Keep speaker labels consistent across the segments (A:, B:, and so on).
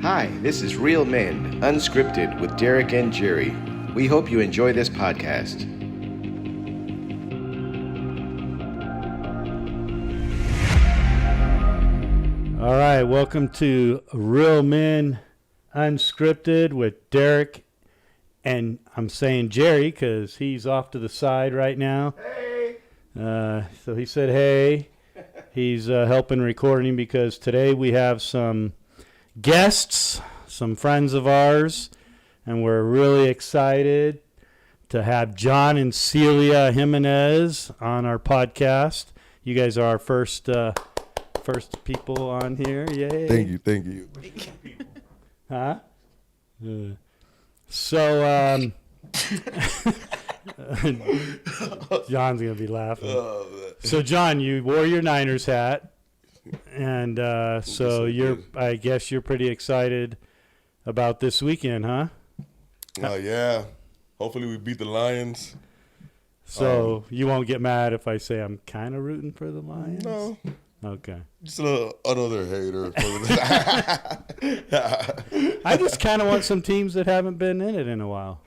A: Hi, this is Real Men Unscripted with Derek and Jerry. We hope you enjoy this podcast.
B: All right, welcome to Real Men Unscripted with Derek, and I'm saying Jerry because he's off to the side right now.
A: Hey!
B: So he said, hey. He's helping recording because today we have some guests, some friends of ours, and we're really excited to have John and Celia Jimenez on our podcast. You guys are our first people on here. Yay.
C: Thank you.
B: Huh? So, John's going to be laughing. So, John, you wore your Niners hat, and so I guess you're pretty excited about this weekend, huh?
C: Yeah. Hopefully we beat the Lions.
B: So, you won't get mad if I say I'm kind of rooting for the Lions?
C: No.
B: Okay.
C: Just another hater.
B: I just kind of want some teams that haven't been in it in a while.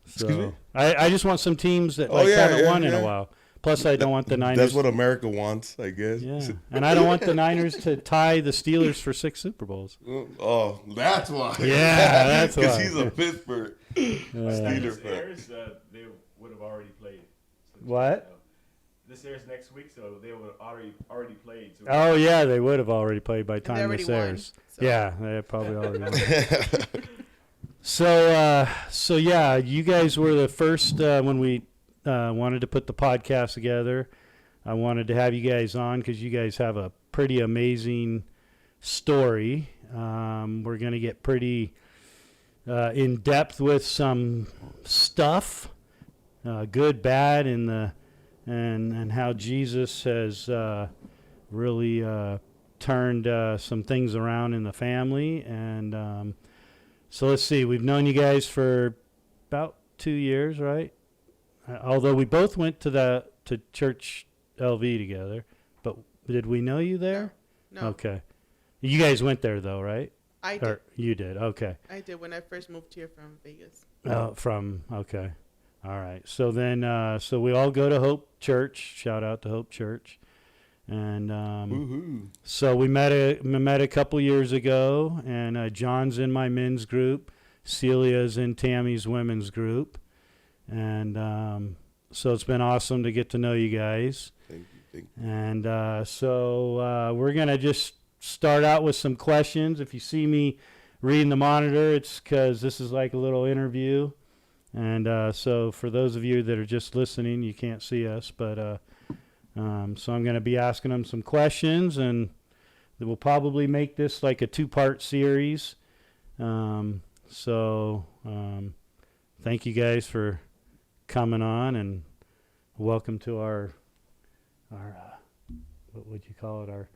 B: So
C: Excuse me?
B: I just want some teams that haven't won in a while. Plus, I don't want the Niners.
C: That's what America wants, I guess.
B: Yeah, and I don't want the Niners to tie the Steelers for 6 Super Bowls.
C: Oh, that's why.
B: Yeah, that's why.
C: Because he's a Pittsburgh Steelers fan.
D: Airs, they would have already played.
B: What?
D: This airs next week, so they would have already played. So
B: Oh, yeah, they would have already played by the time this airs.
E: So.
B: Yeah, they probably already won. So yeah, you guys were the first when we wanted to put the podcast together. I wanted to have you guys on because you guys have a pretty amazing story. We're going to get pretty in depth with some stuff, good, bad, and how Jesus has really turned some things around in the family. And so let's see. We've known you guys for about 2 years, right? Although we both went to Church LV together. But did we know you there?
E: No.
B: Okay. You guys went there, though, right?
E: I did.
B: Or you did. Okay.
E: I did when I first moved here from Vegas.
B: Okay. All right. So then, so we all go to Hope Church. Shout out to Hope Church. And so we met a couple years ago, and John's in my men's group. Celia's in Tammy's women's group. And so it's been awesome to get to know you guys.
C: Thank you.
B: And so we're going to just start out with some questions. If you see me reading the monitor, it's because this is like a little interview. And so for those of you that are just listening, you can't see us. But so I'm going to be asking them some questions, and we'll probably make this like a 2-part series. So thank you guys for coming on, and welcome to our what would you call it, our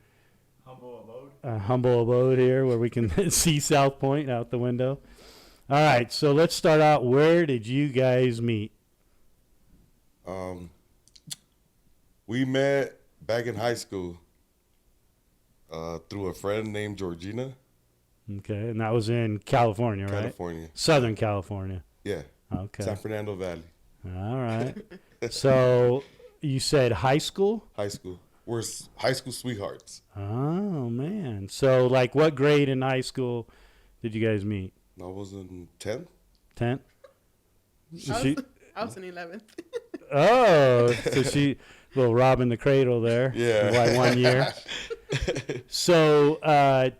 B: humble abode here, where we can see South Point out the window. All right, so let's start out. Where did you guys meet?
C: We met back in high school through a friend named Georgina.
B: Okay, and that was in California, right?
C: California.
B: Southern California.
C: Yeah.
B: Okay.
C: San Fernando Valley.
B: All right. So you said high school?
C: High school. We're high school sweethearts.
B: Oh, man. So, like, what grade in high school did you guys meet?
C: I was in 10th.
B: 10th?
E: I was in 11th.
B: Oh, so she, little Robin the Cradle there.
C: Yeah.
B: Like 1 year. So,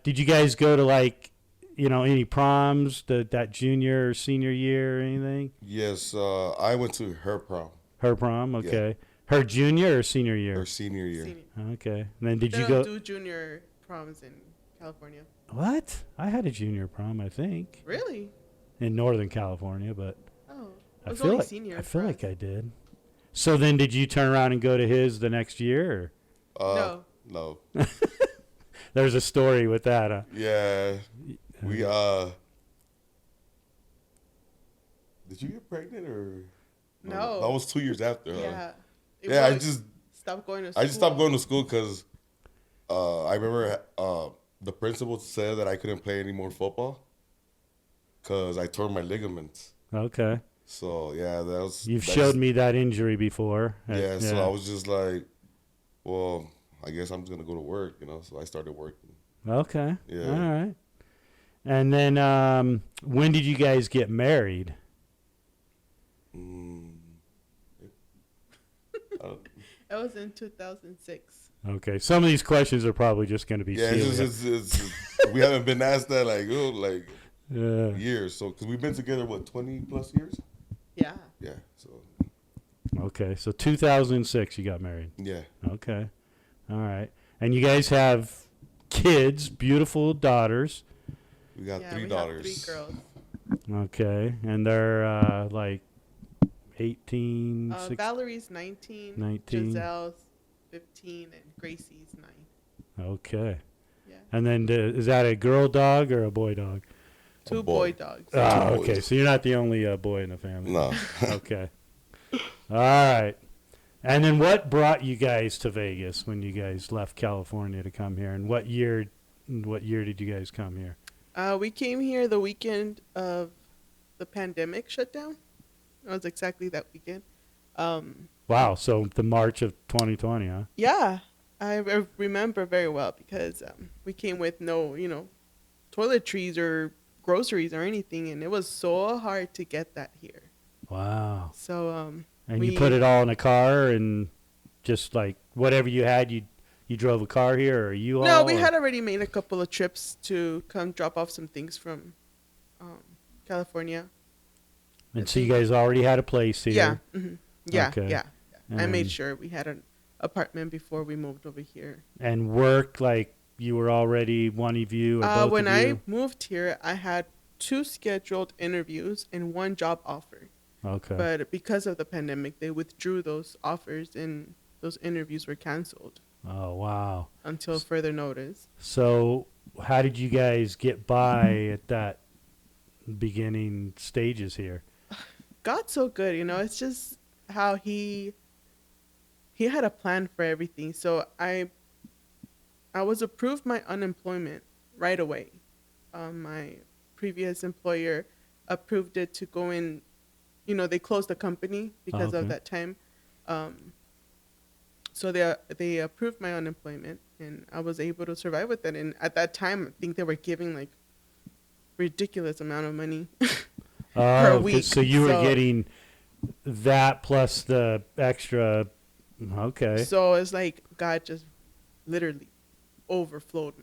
B: did you guys go to, like, any proms that junior or senior year or anything?
C: Yes, I went to her prom.
B: Her prom, okay.
C: Yeah.
B: Her junior or senior year?
C: Her senior year.
E: Senior.
B: Okay. And then did
E: They
B: you
E: don't
B: go?
E: do junior proms in California.
B: What? I had a junior prom, I think,
E: Really?
B: in Northern California, but
E: Oh,
B: I
E: it was
B: feel
E: only
B: like
E: senior.
B: I feel
E: for
B: like
E: us.
B: I did. So then, did you turn around and go to his the next year? Or?
E: No.
B: There's a story with that. Huh?
C: Yeah. We Did you get pregnant or?
E: No.
C: That was 2 years after.
E: Yeah. It
C: Yeah,
E: was- stopped going to school.
C: I just stopped going to school because I remember the principal said that I couldn't play any more football because I tore my ligaments.
B: Okay.
C: So yeah,
B: You've showed me that injury before.
C: Yeah, so I was just like, well, I guess I'm just gonna go to work, So I started working.
B: Okay.
C: Yeah.
B: All right. And then when did you guys get married?
E: It was in 2006.
B: Okay. Some of these questions are probably just going to be
C: it's we haven't been asked that
B: yeah.
C: years. So because we've been together 20 plus years.
E: Yeah.
C: Yeah. So.
B: Okay. So 2006 you got married.
C: Yeah.
B: Okay. All right. And you guys have kids, beautiful daughters.
C: We got
E: Yeah,
C: three
E: we
C: daughters.
E: have 3 girls.
B: Okay. And they're like 18, 16.
E: Valerie's 19.
B: 19.
E: Giselle's 15, and Gracie's 9.
B: Okay.
E: Yeah.
B: And then is that a girl dog or a boy dog?
E: 2 boy dogs.
B: Oh, okay. So you're not the only boy in the family.
C: No.
B: Okay. All right. And then what brought you guys to Vegas when you guys left California to come here? And what year did you guys come here?
E: We came here the weekend of the pandemic shutdown. It was exactly that weekend.
B: Wow. So the March of 2020, huh?
E: Yeah, I remember very well because we came with no, toiletries or groceries or anything, and it was so hard to get that here.
B: Wow.
E: So
B: and you put it all in a car and just like whatever you had, you drove a car here or you all?
E: No, we had already made a couple of trips to come drop off some things from California.
B: And so you guys already had a place here?
E: Yeah. Mm-hmm. Yeah.
B: Okay.
E: Yeah. I made sure we had an apartment before we moved over here.
B: And work, like you were already one of you or both
E: when
B: of you?
E: I moved here, I had 2 scheduled interviews and 1 job offer.
B: Okay.
E: But because of the pandemic, they withdrew those offers and those interviews were canceled.
B: Oh, wow.
E: Until further notice.
B: So how did you guys get by at that beginning stages here?
E: God's so good, it's just how he had a plan for everything. So I was approved my unemployment right away. My previous employer approved it to go in, they closed the company because of that time. So they approved my unemployment and I was able to survive with it. And at that time, I think they were giving like ridiculous amount of money per week.
B: So you were getting that plus the extra. Okay.
E: So it's like God just literally overflowed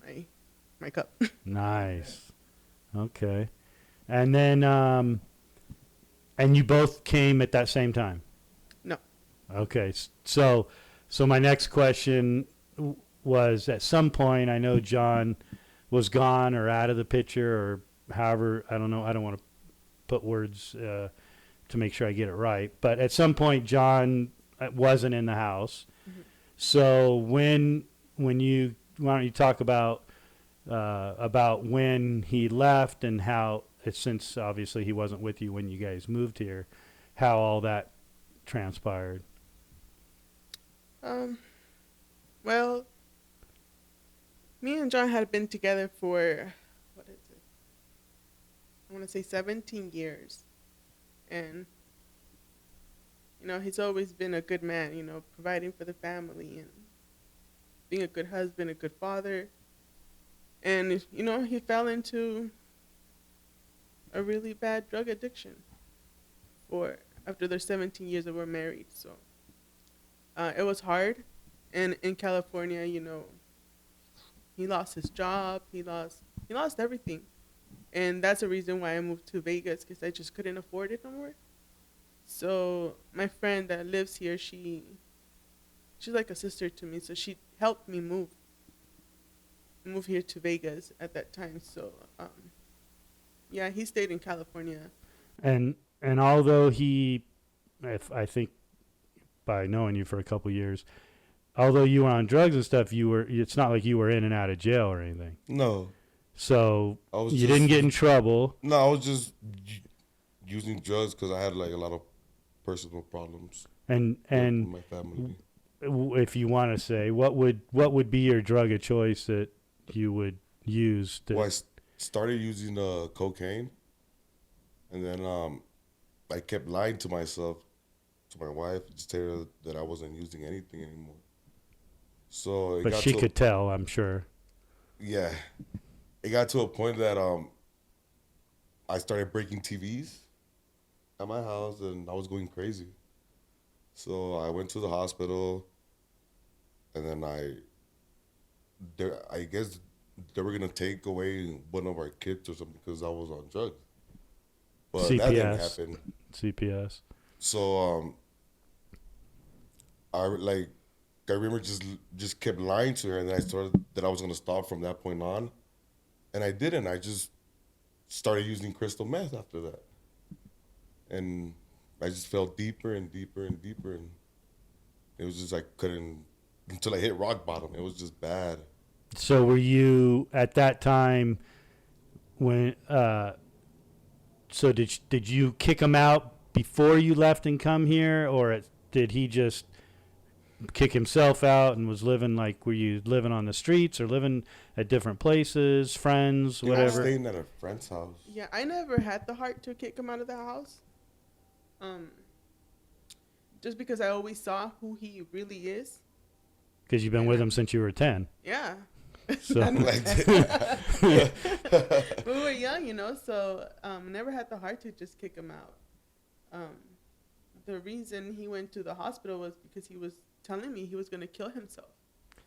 E: my cup.
B: Nice. Okay. And then and you both came at that same time?
E: No.
B: Okay. So my next question was, at some point, I know John was gone or out of the picture or however, I don't know. I don't want to put words to make sure I get it right. But at some point, John wasn't in the house. Mm-hmm. So why don't you talk about when he left and how, since obviously he wasn't with you when you guys moved here, how all that transpired?
E: Well, me and John had been together for, what is it? I want to say 17 years. And, he's always been a good man, providing for the family and being a good husband, a good father. And, he fell into a really bad drug addiction after their 17 years that we're married. So it was hard. And in California, he lost his job. He lost everything. And that's the reason why I moved to Vegas, because I just couldn't afford it no more. So my friend that lives here, she's like a sister to me. So she helped me move here to Vegas at that time. So, yeah, he stayed in California.
B: And although I think by knowing you for a couple years, although you were on drugs and stuff, it's not like you were in and out of jail or anything.
C: No.
B: So you didn't get in trouble.
C: No, I was just using drugs because I had like a lot of personal problems.
B: And
C: with my family.
B: If you want to say, what would be your drug of choice that you would used?
C: Well, started using cocaine, and then I kept lying to myself, to my wife, to tell her that I wasn't using anything anymore. So it
B: But
C: got
B: she
C: to
B: could tell, I'm sure.
C: yeah, it got to a point that I started breaking TVs at my house, and I was going crazy. So I went to the hospital, and then I guess they were gonna take away one of our kids or something because I was on drugs, but that didn't
B: CPS.
C: happen.
B: CPS.
C: So I like I remember just kept lying to her, and then I started that I was gonna stop from that point on, and I didn't. I just started using crystal meth after that, and I just fell deeper and deeper and deeper, and it was just I couldn't until I hit rock bottom. It was just bad.
B: So were you at that time when? So did you kick him out before you left and come here, or did he just kick himself out and was living like? Were you living on the streets or living at different places, friends,
C: I was
B: whatever?
C: staying at a friend's house.
E: Yeah, I never had the heart to kick him out of the house. Just because I always saw who he really is.
B: Because you've been with him since you were 10.
E: Yeah.
B: So
E: We were young, so never had the heart to just kick him out. The reason he went to the hospital was because he was telling me he was going to kill himself.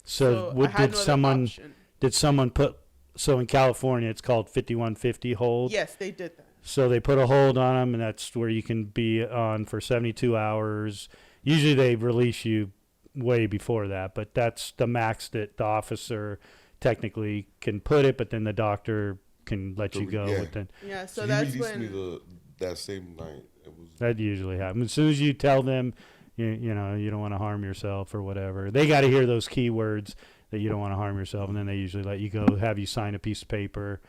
B: So
E: I had no other option.
B: did someone put? So in California, it's called 5150 hold.
E: Yes, they did that.
B: So they put a hold on him, and that's where you can be on for 72 hours. Usually they release you way before that, but that's the max that the officer technically can put it, but then the doctor can let you go
C: Yeah.
B: within.
E: Yeah, so
C: he
E: that's
C: released
E: when.
C: me that same night. It was
B: That usually happens. As soon as you tell them, you know, you don't want to harm yourself or whatever, they got to hear those key words that you don't want to harm yourself, and then they usually let you go, have you sign a piece of paper.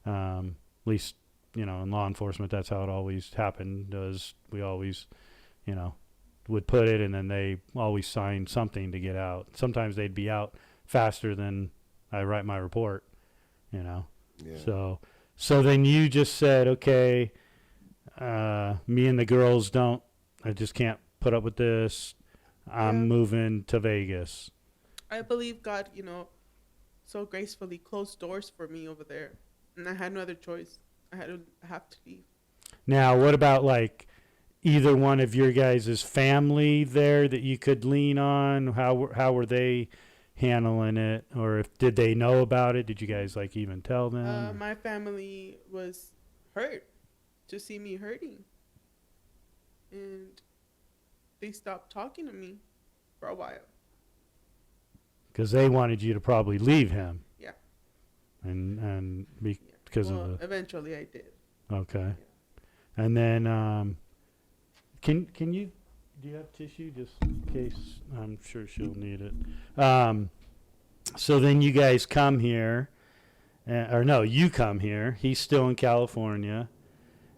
B: At least, in law enforcement, that's how it always happened. We always, would put it, and then they always sign something to get out. Sometimes they'd be out faster than I write my report,
C: yeah.
B: So then you just said, okay, me and the girls I just can't put up with this. I'm moving to Vegas.
E: I believe God, so gracefully closed doors for me over there, and I had no other choice. I have to leave.
B: Now, what about like either one of your guys' family there that you could lean on? How were they handling it, or did they know about it? Did you guys like even tell them?
E: My family was hurt to see me hurting, and they stopped talking to me for a while.
B: Because they wanted you to probably leave him.
E: Yeah.
B: And because of the.
E: Eventually I did.
B: Okay. And then, can you, do you have tissue just in case? I'm sure she'll need it. So then you guys come here, or no, you come here. He's still in California,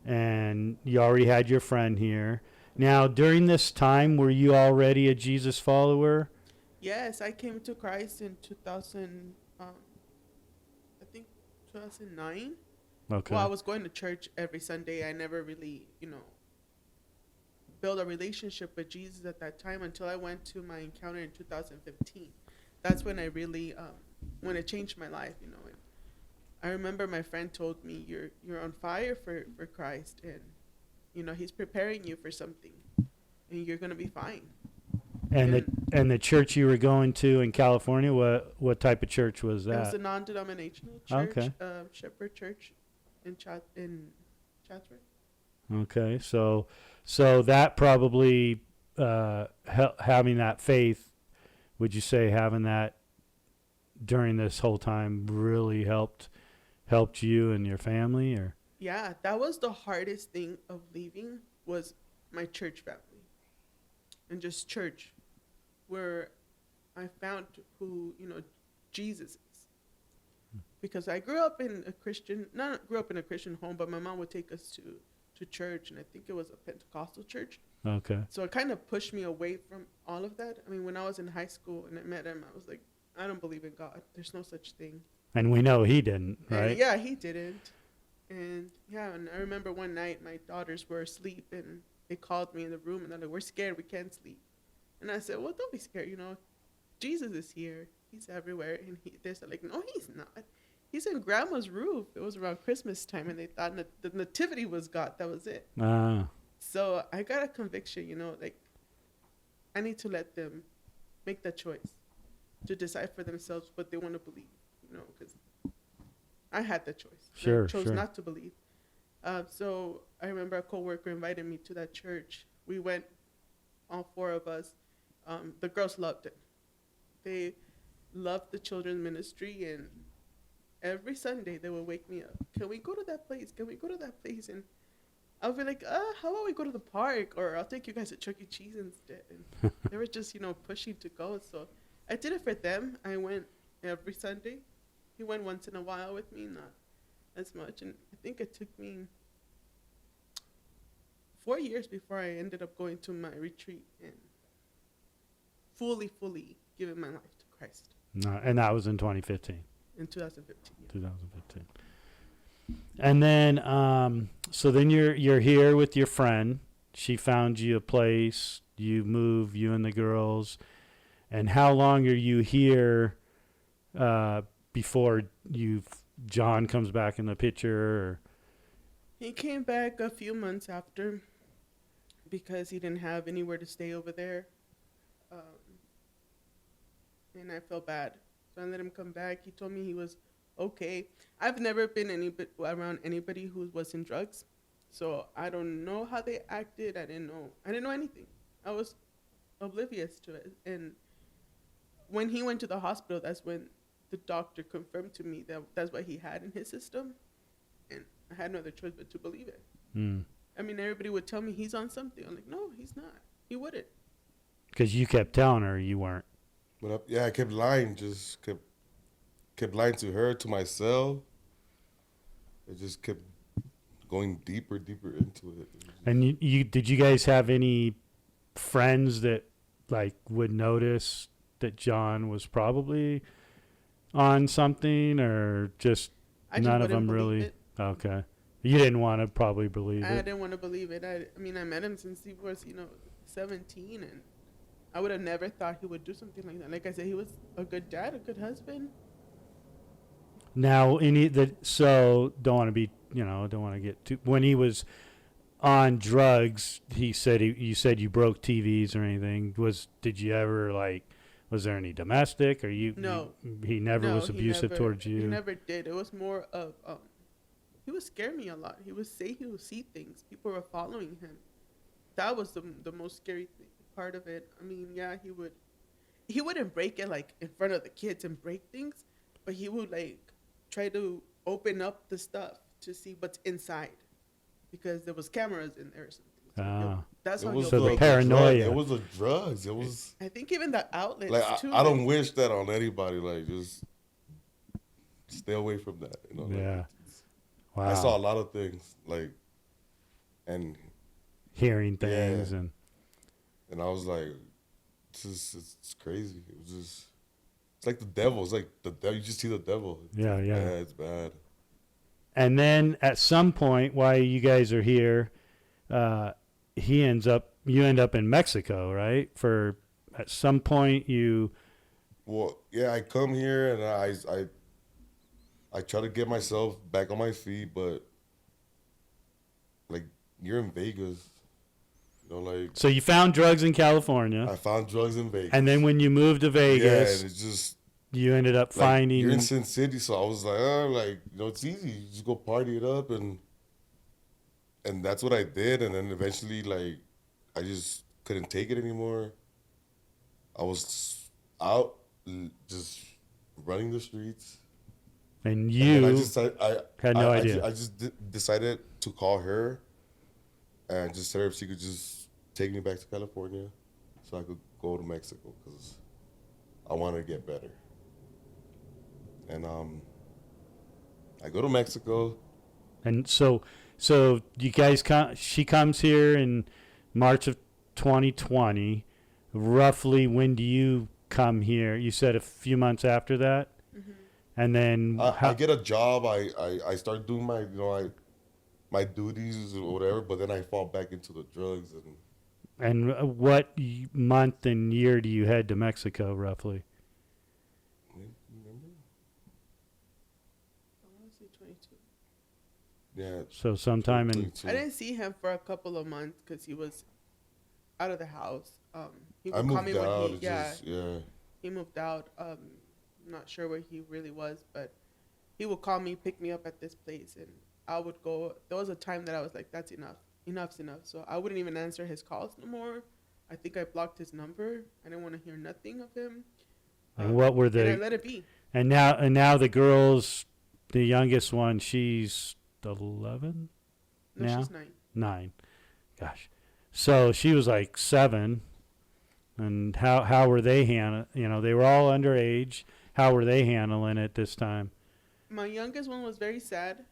B: and you already had your friend here. Now, during this time, were you already a Jesus follower?
E: Yes, I came to Christ in 2009.
B: Okay.
E: Well, I was going to church every Sunday. I never really, built a relationship with Jesus at that time until I went to my encounter in 2015. That's when I really, when it changed my life, And I remember my friend told me, you're on fire for Christ, and, He's preparing you for something, and you're going to be fine.
B: And the church you were going to in California, what type of church was that?
E: It was a non-denominational church,
B: Okay.
E: Shepherd Church in Chatsworth.
B: Okay, so that probably having that faith, would you say having that during this whole time really helped you and your family, or?
E: Yeah, that was the hardest thing of leaving, was my church family and just church, where I found who Jesus is. Because I grew up in a Christian home, but my mom would take us to church, and I think it was a Pentecostal church.
B: Okay.
E: So it kind of pushed me away from all of that. I mean, when I was in high school and I met him, I was like, I don't believe in God. There's no such thing.
B: And we know he didn't,
E: And
B: right?
E: yeah, he didn't. And yeah, and I remember one night my daughters were asleep and they called me in the room and they're like, "We're scared, we can't sleep." And I said, "Well, don't be scared, you know, Jesus is here. He's everywhere." And they're like, "No, he's not. He's in grandma's roof." It was around Christmas time and they thought the nativity was God. That was it.
B: Ah,
E: So I got a conviction, you know, like I need to let them make that choice to decide for themselves what they want to believe, you know, because I had the choice.
B: Sure,
E: I chose
B: sure.
E: not to believe. So I remember a coworker invited me to that church. We went, all four of us. The girls loved it. They loved the children's ministry, and every Sunday they would wake me up. "Can we go to that place? Can we go to that place?" And I'll be like, "How about we go to the park? Or I'll take you guys to Chuck E. Cheese instead." And they were just, you know, pushing to go. So I did it for them. I went every Sunday. He went once in a while with me, not as much. And I think it took me 4 years before I ended up going to my retreat and fully giving my life to Christ
B: no, and that was in 2015.
E: in 2015. Yeah.
B: 2015. And then, so then you're here with your friend. She found you a place. You move, you and the girls. And how long are you here before John comes back in the picture? Or?
E: He came back a few months after because he didn't have anywhere to stay over there. And I felt bad. So I let him come back. He told me he was okay. I've never been around anybody who was in drugs. So I don't know how they acted. I didn't know anything. I was oblivious to it. And when he went to the hospital, that's when the doctor confirmed to me that that's what he had in his system. And I had no other choice but to believe it. I mean, everybody would tell me he's on something. I'm like, no, he's not. He wouldn't.
B: Because you kept telling her you weren't.
C: But I kept lying, just kept lying to her, to myself. It just kept going deeper into it.
B: And you did you guys have any friends that like would notice that John was probably on something, or just
E: I just
B: none of
E: wouldn't
B: them
E: believe
B: really?
E: it.
B: Okay. You didn't want to probably believe
E: I
B: it.
E: didn't want to believe it. I mean, I met him since he was, 17, and I would have never thought he would do something like that. Like I said, he was a good dad, a good husband.
B: Now, so don't want to be, don't want to get too. When he was on drugs, you said you broke TVs or anything. Did you ever was there any domestic, or
E: No.
B: he never
E: No,
B: was abusive towards you?
E: He never did. It was more of he would scare me a lot. He would say he would see things. People were following him. That was the most scary part of it. I mean, yeah, he wouldn't break it in front of the kids and break things, but he would try to open up the stuff to see what's inside, because there was cameras in there or something. So that's how
B: So the paranoia.
C: It was the drugs. It was.
E: I think even the outlets too.
C: I don't wish that on anybody. Just stay away from that.
B: Yeah. Wow.
C: I saw a lot of things and
B: hearing things and
C: I was like, it's crazy. It was just, it's like the devil. It's like the devil. You just see the devil.
B: Yeah.
C: It's bad.
B: And then at some point, while you guys are here, you end up in Mexico, right? At some point
C: Well, yeah, I come here and I try to get myself back on my feet, but you're in Vegas,
B: So you found drugs in California.
C: I found drugs in Vegas.
B: And then when you moved to Vegas,
C: and it's just
B: you ended up finding.
C: You're in Sin City, so I was like, it's easy. You just go party it up, and that's what I did. And then eventually, I just couldn't take it anymore. I was out just running the streets.
B: And you
C: had
B: no idea.
C: I just decided to call her and just tell her if she could just take me back to California so I could go to Mexico, because I wanted to get better. And I go to Mexico.
B: And so you guys she comes here in March of 2020. Roughly when do you come here? You said a few months after that?
E: Mm-hmm.
B: And then
C: I get a job. I start doing my my duties or whatever, but then I fall back into the drugs.
B: and what month and year do you head to Mexico roughly?
C: Remember?
E: I want to say 22.
C: Yeah.
B: So sometime in
C: 22.
E: I didn't see him for a couple of months because he was out of the house. He
C: I
E: would call
C: moved
E: me
C: out.
E: when
C: Yeah.
E: he moved out. I'm not sure where he really was, but he would call me, pick me up at this place, and I would go. There was a time that I was like, that's enough. Enough's enough. So I wouldn't even answer his calls no more. I think I blocked his number. I didn't want to hear nothing of him.
B: and what were
E: And I
B: the
E: let it be.
B: and now the girls, the youngest one, she's 11
E: No,
B: now?
E: she's 9.
B: 9. Gosh. So she was like 7. And how were they handling? You know, they were all underage. How were they handling it this time?
E: My youngest one was very sad.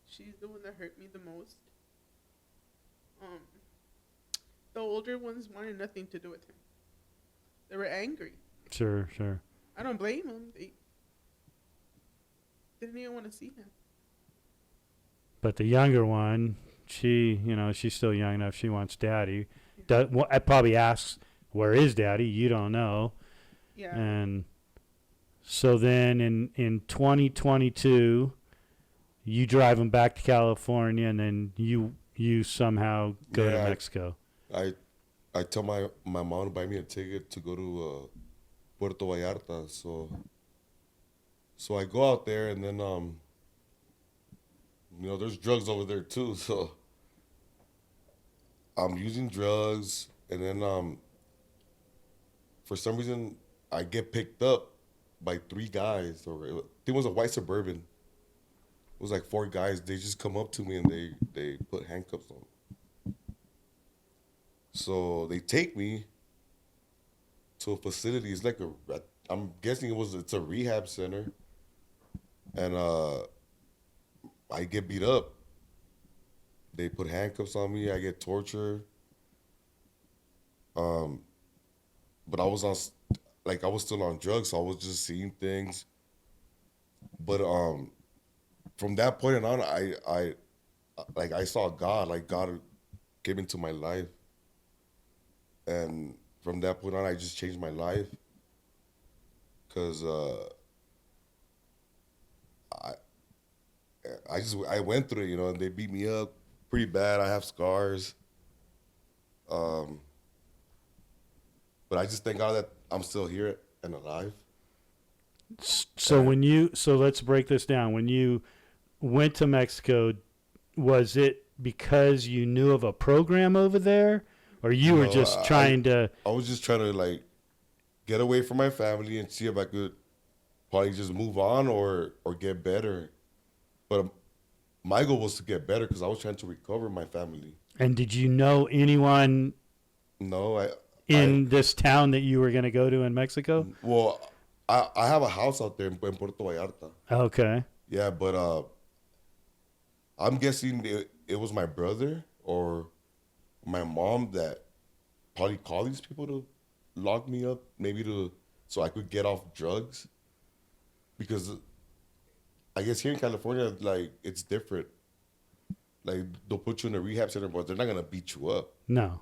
E: She's the one that hurt me the most. The older ones wanted nothing to do with him. They were angry.
B: Sure.
E: I don't blame them. They didn't even want to see him.
B: But the younger one, she's still young enough. She wants daddy. I probably asks, where is daddy? You don't know.
E: Yeah.
B: And so then in 2022, you drive them back to California, and then you somehow go to Mexico.
C: I tell my mom to buy me a ticket to go to Puerto Vallarta. So I go out there, and then there's drugs over there too. So I'm using drugs, and then for some reason I get picked up by 3 guys, or I think it was a white Suburban. It was like 4 guys. They just come up to me and they put handcuffs on me. So they take me to a facility. It's like I'm guessing it's a rehab center, and I get beat up. They put handcuffs on me. I get tortured. But I was still on drugs, so I was just seeing things. But from that point on, I saw God. Like, God came into my life, and from that point on, I just changed my life. Cause I went through it, and they beat me up pretty bad. I have scars. But I just thank God that I'm still here and alive.
B: So let's break this down. When you went to Mexico, was it because you knew of a program over there, or you were just trying to?
C: I was just trying to get away from my family and see if I could probably just move on or get better. But my goal was to get better because I was trying to recover my family.
B: And did you know anyone?
C: No,
B: in this town that you were going to go to in Mexico?
C: Well, I have a house out there in Puerto Vallarta.
B: Okay.
C: Yeah, but I'm guessing it was my brother or my mom that probably called these people to lock me up, so I could get off drugs. Because I guess here in California, it's different. Like, they'll put you in a rehab center, but they're not gonna beat you up.
B: No.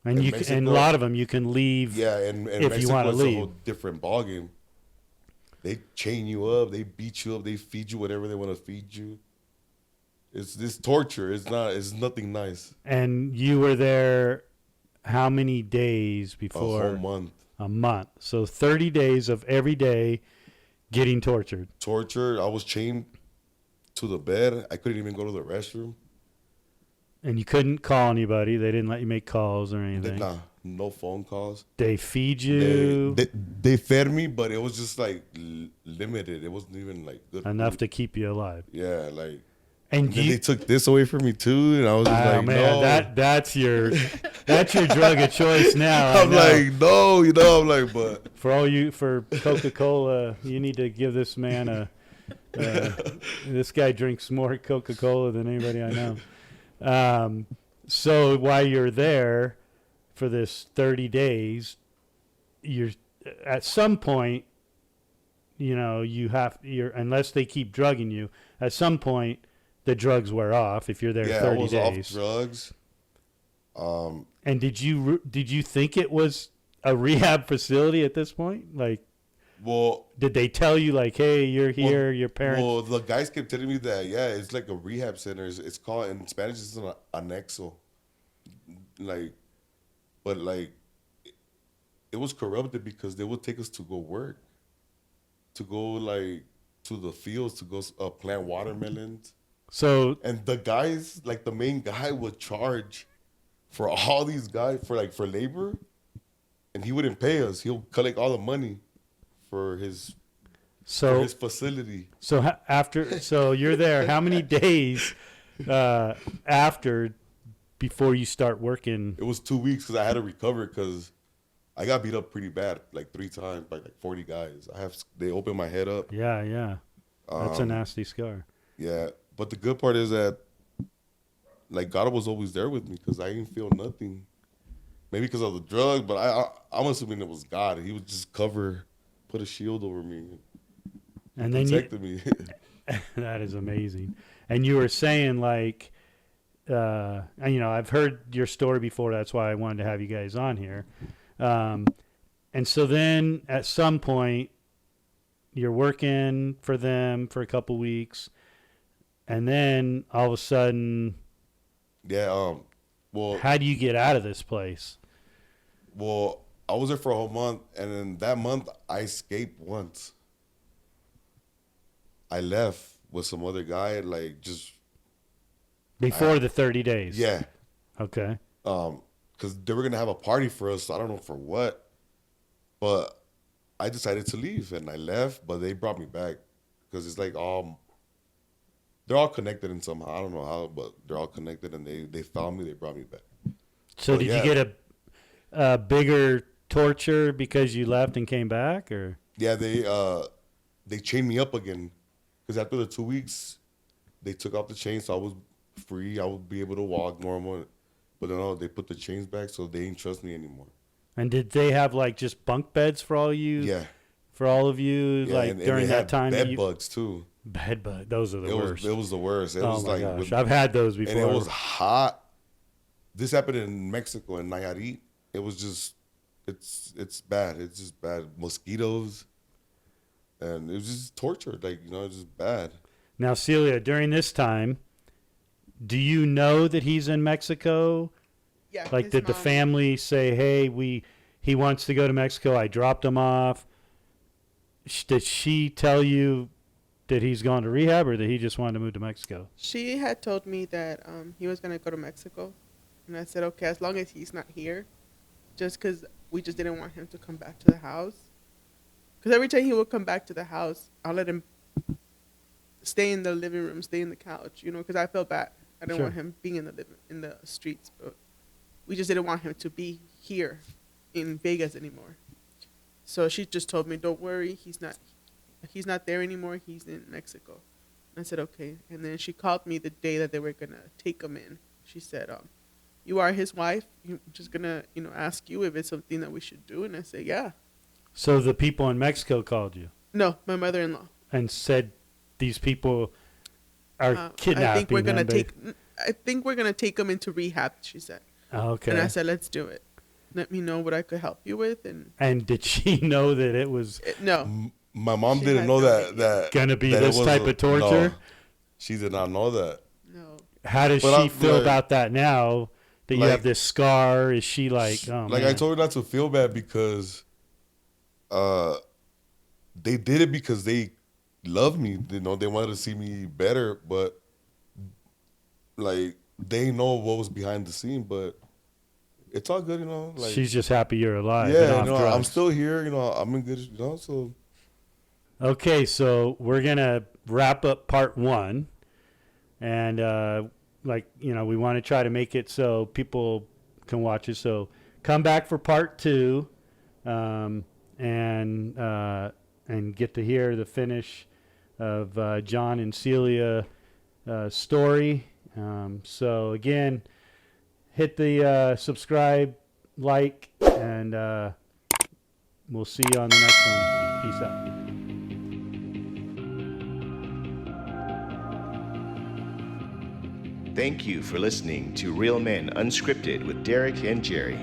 B: And and a lot of them you can leave.
C: Yeah, and
B: if
C: Mexico,
B: you want to leave.
C: It's a whole different ballgame. They chain you up, they beat you up, they feed you whatever they want to feed you. It's this torture. It's nothing nice.
B: And you were there how many days before?
C: A whole month.
B: A month. So 30 days of every day getting tortured.
C: I was chained to the bed. I couldn't even go to the restroom.
B: And you couldn't call anybody. They didn't let you make calls or anything.
C: Nah, no phone calls.
B: They feed you.
C: They fed me, but it was just limited. It wasn't even good
B: enough
C: food.
B: To keep you alive.
C: Yeah,
B: and
C: then they took this away from me too, and I was just
B: man,
C: no.
B: That's your drug of choice now.
C: I'm no, but
B: for Coca-Cola, you need to give this man this guy drinks more Coca-Cola than anybody I know. So while you're there for this 30 days, you're at some point unless they keep drugging you, at some point the drugs wear off if you're there 30
C: I was
B: days.
C: off drugs.
B: And did you think it was a rehab facility at this point? Like,
C: well,
B: did they tell you like, hey, you're here, your parents?
C: Well, the guys kept telling me that, yeah, it's like a rehab center. It's called, in Spanish, it's an anexo. Like, but like, it was corrupted because they would take us to go work, to go like to the fields, to go plant watermelons.
B: So,
C: And the guys, like the main guy would charge for all these guys for labor, and he wouldn't pay us. He'll collect all the money for his facility.
B: So so you're there. How many days after before you start working?
C: It was 2 weeks because I had to recover because I got beat up pretty bad, like 3 times by like 40 guys. They opened my head up.
B: Yeah. That's a nasty scar.
C: Yeah, but the good part is that like God was always there with me because I didn't feel nothing. Maybe because of the drug, but I'm assuming it was God. He would just put a shield over me,
B: and then
C: protected me.
B: That is amazing. And you were saying like, I've heard your story before. That's why I wanted to have you guys on here. And so then at some point you're working for them for a couple weeks, and then all of a sudden,
C: Yeah. Well,
B: how do you get out of this place?
C: Well, I was there for a whole month, and in that month, I escaped once. I left with some other guy, like just
B: before the 30 days.
C: Yeah.
B: Okay.
C: Because they were gonna have a party for us. So I don't know for what, but I decided to leave, and I left. But they brought me back because it's like they're all connected in somehow. I don't know how, but they're all connected, and they found me. They brought me back.
B: So did you get a bigger torture because you left and came back, or?
C: Yeah, they chained me up again because after the 2 weeks, they took off the chains, so I was free. I would be able to walk normal, but no, they put the chains back, so they didn't trust me anymore.
B: And did they have like just bunk beds for all you?
C: Yeah.
B: For all of you,
C: Yeah,
B: like
C: and
B: during
C: they
B: that
C: had
B: time.
C: Bed bugs too.
B: Bed bugs, those are the worst.
C: It was the worst. It was
B: my
C: like
B: gosh, I've had those before.
C: And it was hot. This happened in Mexico, in Nayarit. It was just, it's bad. It's just bad. Mosquitoes, and it was just torture. Like, it's just bad.
B: Now, Celia, during this time, do you know that he's in Mexico?
E: Yeah.
B: Like, did the family say, "Hey, he wants to go to Mexico. I dropped him off." Did she tell you that he's gone to rehab, or that he just wanted to move to Mexico?
E: She had told me that he was going to go to Mexico. And I said, okay, as long as he's not here, just because we just didn't want him to come back to the house. Because every time he would come back to the house, I'll let him stay in the living room, stay in the couch, because I felt bad. I didn't want him being in the streets. But we just didn't want him to be here in Vegas anymore. So she just told me, don't worry, he's not there anymore. He's in Mexico. And I said, okay. And then she called me the day that they were going to take him in. She said, you are his wife. I'm just going to, ask you if it's something that we should do. And I said, yeah.
B: So the people in Mexico called you?
E: No, my mother-in-law.
B: And said these people are kidnapping
E: I think we're
B: them.
E: I think we're going to take him into rehab, she said.
B: Okay.
E: And I said, let's do it. Let me know what I could help you with.
B: And did she know that it was...
E: No.
C: My mom didn't know that
B: going to be this type of torture?
C: No, she did not know that.
E: No.
B: How does she feel about that now? That you have this scar? Is she like, oh,
C: like,
B: man.
C: I told her not to feel bad because they did it because they love me. They wanted to see me better, but like, they know what was behind the scene, but it's all good, like,
B: she's just happy you're alive.
C: Yeah,
B: drugs.
C: I'm still here, I'm in good, so.
B: Okay, so we're going to wrap up part 1. And, we want to try to make it so people can watch it. So come back for part 2 and get to hear the finish of John and Celia story. So, again, hit the subscribe, like, and we'll see you on the next one. Peace out.
A: Thank you for listening to Real Men Unscripted with Derek and Jerry.